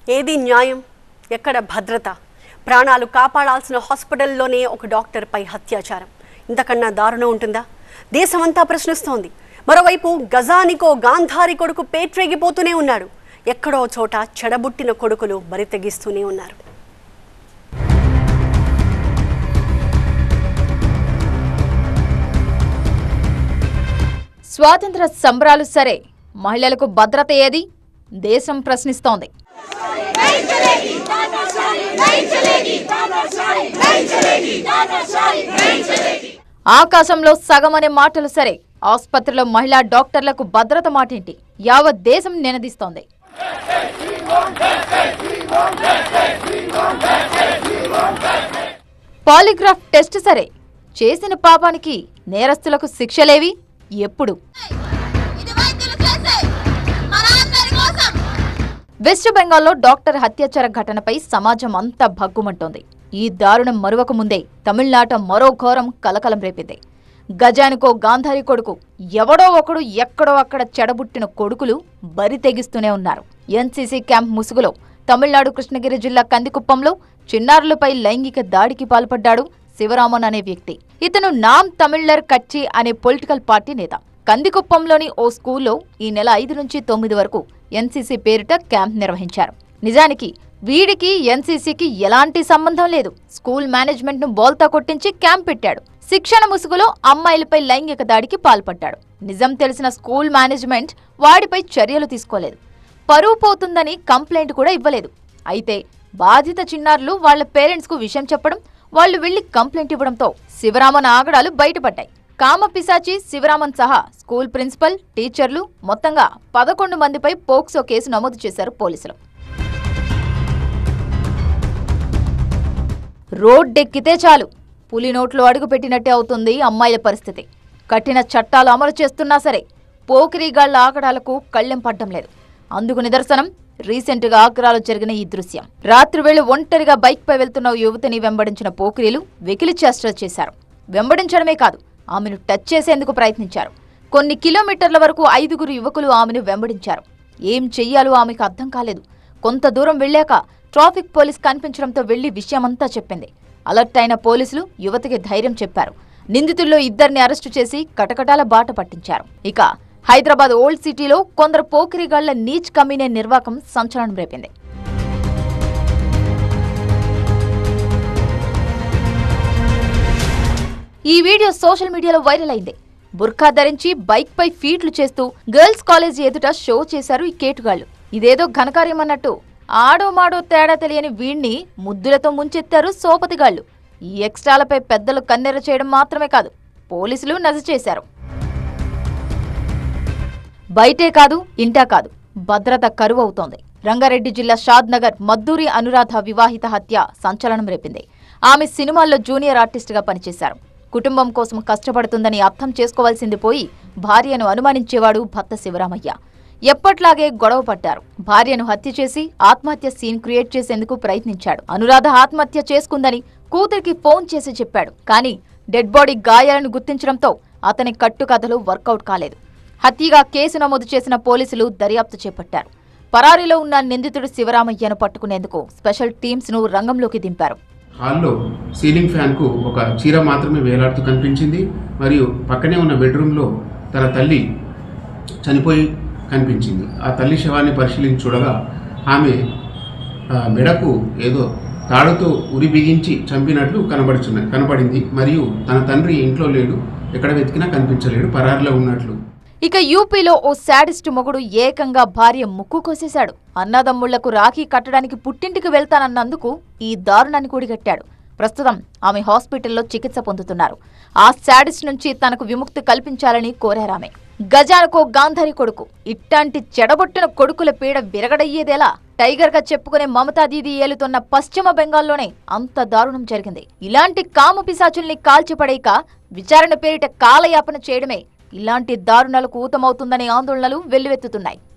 ఏది న్యాయం? ఎక్కడ భద్రత? ప్రాణాలు కాపాడాల్సిన హాస్పిటల్లోనే ఒక డాక్టర్పై అత్యాచారం. ఇంతకన్నా దారుణం ఉంటుందా? దేశమంతా ప్రశ్నిస్తోంది. మరోవైపు గజానికో గాంధారి కొడుకు పేట్రేగిపోతూనే ఉన్నాడు. ఎక్కడో చోట చెడబుట్టిన కొడుకులు బరితెగిస్తూనే ఉన్నారు. స్వాతంత్ర సంబరాలు సరే, మహిళలకు భద్రత ఏది? దేశం ప్రశ్నిస్తోంది. ఆకాశంలో సగం అనే మాటలు సరే, ఆసుపత్రిలో మహిళా డాక్టర్లకు భద్రత మాటేంటి? యావత్ దేశం నినదిస్తోంది. పాలిగ్రాఫ్ టెస్ట్ సరే, చేసిన పాపానికి నేరస్తులకు శిక్షలేవి? ఎప్పుడు? వెస్ట్ బెంగాల్లో డాక్టర్ హత్యాచార ఘటనపై సమాజం అంతా భగ్గుమంటోంది. ఈ దారుణం మరువక ముందే తమిళనాట మరో ఘోరం కలకలం రేపింది. గజానికో గాంధారి కొడుకు, ఎవడో ఒకడు ఎక్కడో అక్కడ చెడబుట్టిన కొడుకులు బరి తెగిస్తూనే ఉన్నారు. ఎన్సీసీ క్యాంప్ ముసుగులో తమిళనాడు కృష్ణగిరి జిల్లా కందికుప్పంలో చిన్నారులపై లైంగిక దాడికి పాల్పడ్డాడు శివరామన్ అనే వ్యక్తి. ఇతను నామ్ తమిళర్ కచ్చి అనే పొలిటికల్ పార్టీ నేత. కందికుప్పంలోని ఓ స్కూల్లో ఈ నెల 5 నుంచి 9 వరకు ఎన్సీసీ పేరిట క్యాంప్ నిర్వహించారు. నిజానికి వీడికి ఎన్సీసీకి ఎలాంటి సంబంధం లేదు. స్కూల్ మేనేజ్మెంట్ ను బోల్తా కొట్టించి క్యాంప్ పెట్టాడు. శిక్షణ ముసుగులో అమ్మాయిలపై లైంగిక దాడికి పాల్పడ్డాడు. నిజం తెలిసిన స్కూల్ మేనేజ్మెంట్ వాడిపై చర్యలు తీసుకోలేదు. పరువు పోతుందని కంప్లైంట్ కూడా ఇవ్వలేదు. అయితే బాధిత చిన్నారులు వాళ్ల పేరెంట్స్ కు విషయం చెప్పడం, వాళ్లు వెళ్లి కంప్లైంట్ ఇవ్వడంతో శివరామన్ ఆగడాలు బయటపడ్డాయి. కామపిశాచి శివరామన్ సహా స్కూల్ ప్రిన్సిపల్, టీచర్లు మొత్తంగా 11 మందిపై పోక్సో కేసు నమోదు చేశారు పోలీసులు. రోడ్డెక్కితే చాలు పులి నోట్లో అడుగుపెట్టినట్టే అవుతుంది అమ్మాయిల పరిస్థితి. కఠిన చట్టాలు అమలు చేస్తున్నా సరే పోకిరీగాళ్ల ఆగడాలకు కళ్ళెం పడ్డం లేదు. అందుకు నిదర్శనం రీసెంట్ గా ఆగ్రాలో జరిగిన ఈ దృశ్యం. రాత్రివేళ ఒంటరిగా బైక్ పై వెళ్తున్న యువతిని వెంబడించిన పోకిరీలు వెకిలి చేష్టలు చేశారు. వెంబడించడమే కాదు, ఆమెను టచ్ చేసేందుకు ప్రయత్నించారు. కొన్ని కిలోమీటర్ల వరకు 5 యువకులు ఆమెను వెంబడించారు. ఏం చెయ్యాలో ఆమెకు అర్థం కాలేదు. కొంత దూరం వెళ్లాక ట్రాఫిక్ పోలీస్ కనిపించడంతో వెళ్లి విషయమంతా చెప్పింది. అలర్ట్ అయిన పోలీసులు యువతికి ధైర్యం చెప్పారు. నిందితుల్లో 2ని అరెస్టు చేసి కటకటాల బాట పట్టించారు. ఇక హైదరాబాద్ ఓల్డ్ సిటీలో కొందరు పోకిరిగాళ్ల నీచ్ కమీనే నిర్వాకం సంచలనం రేపింది. ఈ వీడియో సోషల్ మీడియాలో వైరల్ అయింది. బుర్ఖా ధరించి బైక్ పై ఫీట్లు చేస్తూ గర్ల్స్ కాలేజీ ఎదుట షో చేశారు ఈ కేటుగాళ్లు. ఇదేదో ఘనకార్యమన్నట్టు ఆడో మాడో తేడా తెలియని వీణ్ణి ముద్దులతో ముంచెత్తారు సోపతిగాళ్లు. ఈ ఎక్స్ట్రాలపై పెద్దలు కన్నెర చేయడం మాత్రమే కాదు, పోలీసులు నజ చేశారు. బయటే కాదు, ఇంటా కాదు, భద్రత కరువవుతోంది. రంగారెడ్డి జిల్లా షాద్ నగర్ మద్దూరి అనురాధ వివాహిత హత్య సంచలనం రేపింది. ఆమె సినిమాల్లో జూనియర్ ఆర్టిస్ట్ గా పనిచేశారు. కుటుంబం కోసం కష్టపడుతుందని అర్థం చేసుకోవాల్సింది పోయి భార్యను అనుమానించేవాడు భర్త శివరామయ్య. ఎప్పట్లాగే గొడవ పడ్డారు. భార్యను హత్య చేసి ఆత్మహత్య సీన్ క్రియేట్ చేసేందుకు ప్రయత్నించాడు. అనురాధ ఆత్మహత్య చేసుకుందని కూతురికి ఫోన్ చేసి చెప్పాడు. కానీ డెడ్ బాడీ గాయాలను గుర్తించడంతో అతని కట్టుకథలు వర్కౌట్ కాలేదు. హత్యగా కేసు నమోదు చేసిన పోలీసులు దర్యాప్తు చేపట్టారు. పరారీలో ఉన్న నిందితుడు శివరామయ్యను పట్టుకునేందుకు స్పెషల్ టీమ్స్ ను రంగంలోకి దింపారు. హాల్లో సీలింగ్ ఫ్యాన్కు ఒక చీర మాత్రమే వేలాడుతూ కనిపించింది. మరియు పక్కనే ఉన్న బెడ్రూమ్లో తన తల్లి చనిపోయి కనిపించింది. ఆ తల్లి శవాన్ని పరిశీలించి చూడగా ఆమె మెడకు ఏదో తాడుతో ఉరి బిగించి చంపినట్లు కనబడింది. మరియు తన తండ్రి ఇంట్లో లేడు, ఎక్కడ వెతికినా కనిపించలేడు, పరారిలో ఉన్నట్లు. ఇక యూపీలో ఓ శాడిస్ట్ మొగుడు ఏకంగా భార్య ముక్కు కోసేశాడు. అన్నదమ్ముళ్లకు రాఖీ కట్టడానికి పుట్టింటికి వెళ్తానన్నందుకు ఈ దారుణాన్ని కూడిగట్టాడు. ప్రస్తుతం ఆమె హాస్పిటల్లో చికిత్స పొందుతున్నారు. ఆ శాడిస్ట్ నుంచి తనకు విముక్తి కల్పించాలని కోరారామె. గజానికో గాంధారి కొడుకు, ఇట్టాంటి చెడబొట్టిన కొడుకుల పీడ విరగడయ్యేదేలా? టైగర్ గా చెప్పుకునే మమతా దీదీ ఏలుతున్న పశ్చిమ బెంగాల్లోనే అంత దారుణం జరిగింది. ఇలాంటి కామపిశాచుల్ని కాల్చిపడేక విచారణ పేరిట కాలయాపన చేయడమే ఇలాంటి దారుణాలకు ఊతమవుతుందనే ఆందోళనలు వెల్లువెత్తుతున్నాయి.